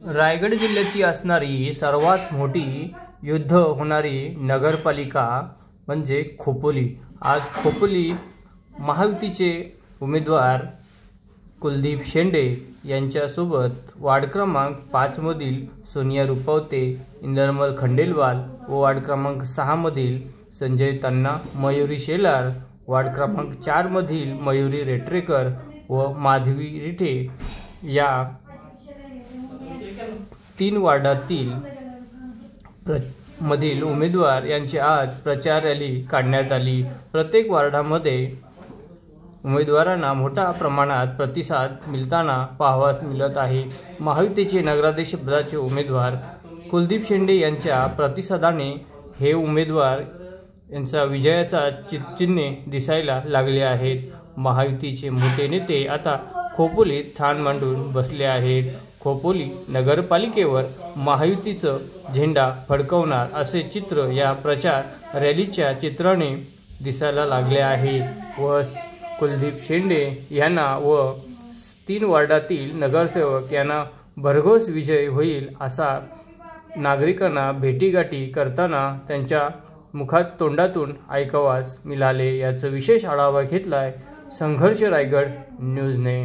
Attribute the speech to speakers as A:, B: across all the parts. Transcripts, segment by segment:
A: रायगड जिल्ह्याची असणारी सर्वात मोठी युद्ध होणारी नगरपालिका म्हणजे खोपोली। आज खोपोली महायुतीचे उमेदवार कुलदीप शेंडे यांच्यासोबत वार्ड क्रमांक 5 मधील सोनिया रुपवते, इंद्रमल खंडेलवाल व वार्ड क्रमांक 6 मधील संजय तन्ना, मयुरी शेलार, वार्ड क्रमांक 4 मधील मयुरी रेटरेकर व माधवी रिठे या 3 वार्डातील मधील उमेदवार यांची आज प्रचार रॅली काढण्यात आली। प्रत्येक वार्डामध्ये उमेदवारांना मोठ्या प्रमाणात प्रतिसाद मिळताना पाहावयास मिळत आहे। महायुतीचे नगराध्यक्ष पदाचे उमेदवार कुलदीप शेंडे यांच्या प्रतिसादाने हे उमेदवार यांचा विजयाचा चिन्ह दिसायला लागले आहेत। महायुतीचे मोठे नेते आता खोपोलीत ठाण मांडून बसले आहेत। खोपोली नगरपालिकेवर महायुतीचा झेंडा फडकवणार असे चित्र या प्रचार रॅलीच्या चित्राने दिसायला लागले आहे व कुलदीप शेंडे यांना व 3 वार्डातील नगरसेवक यांना भरघोस विजय होईल असा नागरिकांना भेटीगाठी करताना त्यांच्या मुखात तोंडातून ऐकावास मिळाले। याचा विशेष आढावा घेतलाय संघर्ष रायगड न्यूजने।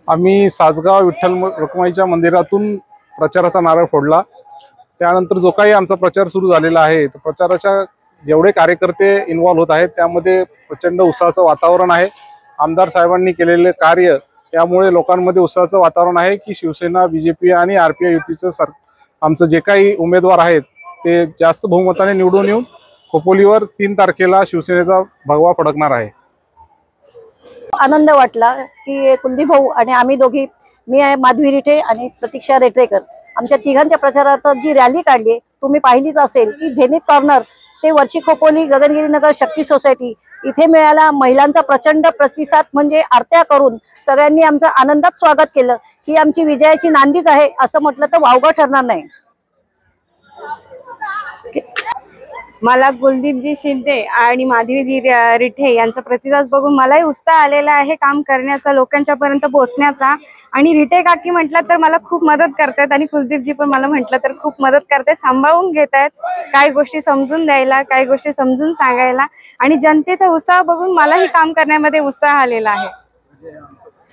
B: आम्ही सासगाव विठ्ठल रखुमाईच्या मंदिरातून प्रचाराचा नारळ फोडला। त्यानंतर जो काही आमचा प्रचार सुरू झालेला आहे, प्रचाराच्या जेवढे कार्यकर्ते इन्व्हॉल्व होत आहेत त्यामध्ये प्रचंड उत्साहाचं वातावरण आहे। आमदार साहेबांनी केलेले कार्य त्यामुळे लोकांमध्ये उत्साहाचं वातावरण आहे की शिवसेना, बीजेपी आणि आरपीआय युतीचं आमचं जे काही उमेदवार आहेत ते जास्त बहुमताने निवडून येऊन खोपोलीवर 3 तारखेला शिवसेनेचा भगवा फडकणार आहे।
C: आनंद वाटला की कुलदीप भाऊ आणि आम्ही दोघी, मी आहे माधवी रिठे आणि प्रतीक्षा रेटरेकर, आमच्या तिघांच्या प्रचारार्थ जी रॅली काढली तुम्ही पाहिलीच असेल की झेनिथ कॉर्नर ते वरची खोपोली, गगनगिरी नगर, शक्ती सोसायटी इथे मिळाला महिलांचा प्रचंड प्रतिसाद। म्हणजे आरत्या करून सगळ्यांनी आमचं आनंदात स्वागत केलं। ही आमची विजयाची नांदीच आहे असं म्हटलं तर वावगं ठरणार नाही।
D: मला कुलदीपजी शिंदे आणि माधवीजी रिठे यांचा प्रतिसाद बघून मलाही उत्साह आलेला आहे काम करण्याचा, लोकांच्या पर्यंत पोहोचण्याचा। आणि रिठे काकी म्हटलं तर मला खूप मदत करतात आणि कुलदीपजी पण मला म्हटलं तर खूप मदत करतात, सांभाळून घेत आहेत, काही गोष्टी समजून द्यायला, काही गोष्टी समजून सांगायला। आणि जनतेचा उत्साह बघून मलाही काम करण्यामध्ये उत्साह आलेला आहे।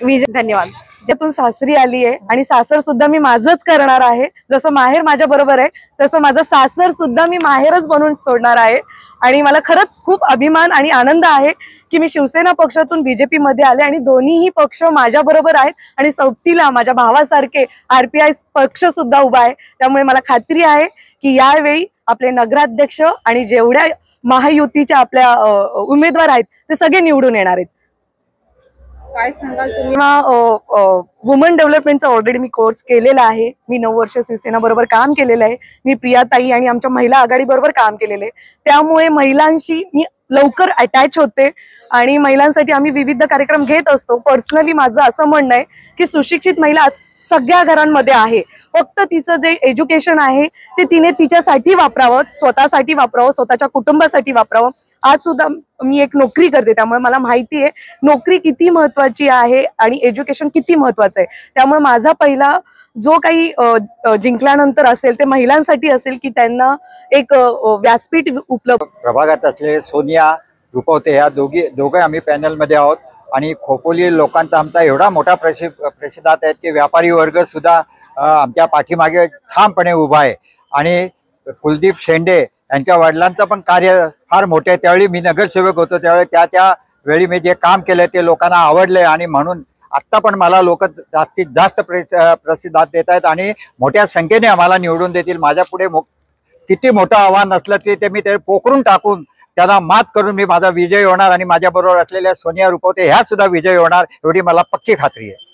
D: विजय, धन्यवाद।
E: ज्यातून सासरी आली आहे आणि सासर सुद्धा मी माझंच करणार आहे। जसं माहेर माझ्या बरोबर आहे तसं माझं सासर सुद्धा मी माहेरच बनवून सोडणार आहे। आणि मला खरंच खूप अभिमान आणि आनंद आहे की मी शिवसेना पक्षातून बीजेपी मध्ये आले आणि दोन्हीही पक्ष माझ्या बरोबर आहेत आणि सोबतीला माझ्या भावासारखे RPI पक्ष सुद्धा उभा आहे। त्यामुळे मला खात्री आहे की यावेळी आपले नगराध्यक्ष आणि जेवढ्या महायुतीच्या आपल्या उमेदवार आहेत ते सगळे निवडून येणार आहेत।
D: काय सांगाल तुम्ही?
E: वुमन डेव्हलपमेंटचा ऑलरेडी मी कोर्स केलेला आहे। मी 9 वर्ष शिवसेना बरोबर काम केलेलं आहे। मी प्रियाताई आणि आमच्या महिला आघाडी बरोबर काम केलेले आहे, त्यामुळे महिलांशी मी लवकर अटॅच होते आणि महिलांसाठी आम्ही विविध कार्यक्रम घेत असतो। पर्सनली माझं असं म्हणणं आहे की सुशिक्षित महिला आज सगळ्या घरांमध्ये आहे, फक्त तिचं जे एज्युकेशन आहे ते तिने तिच्यासाठी वापरावं, स्वतःसाठी वापरावं, स्वतःच्या कुटुंबासाठी वापरावं। आज सुद्धा मी एक नोकरी करते, त्यामुळे मला माहिती आहे नोकरी किती महत्वाची आहे आणि एज्युकेशन किती महत्वाचं आहे। त्यामुळे माझा पहिला जो काही जिंकल्यानंतर असेल ते महिलांसाठी असेल की त्यांना एक व्यासपीठ उपलब्ध।
F: प्रभागात असलेले सोनिया रुपवते ह्या दोघे आम्ही पॅनलमध्ये आहोत आणि खोपोली लोकांचा आमचा एवढा मोठा प्रतिसाद आहे की व्यापारी वर्ग सुद्धा आमच्या पाठीमागे ठामपणे उभा आहे। आणि कुलदीप शेंडे यांच्या वडिलांचं पण कार्य फार मोठे आहे। त्यावेळी मी नगरसेवक होतो, त्यावेळी त्यावेळी मी जे काम केलं ते लोकांना आवडले आणि म्हणून आत्ता पण मला लोक जास्तीत जास्त प्रतिसाद देत आहेत आणि मोठ्या संख्येने आम्हाला निवडून देतील। माझ्या पुढे किती मोठं आव्हान असलं की ते मी ते पोखरून टाकून त्याला मात करून मी माझा विजय होणार आणि माझ्याबरोबर असलेल्या सोनिया रुपवते ह्या सुद्धा विजय होणार एवढी मला पक्की खात्री आहे।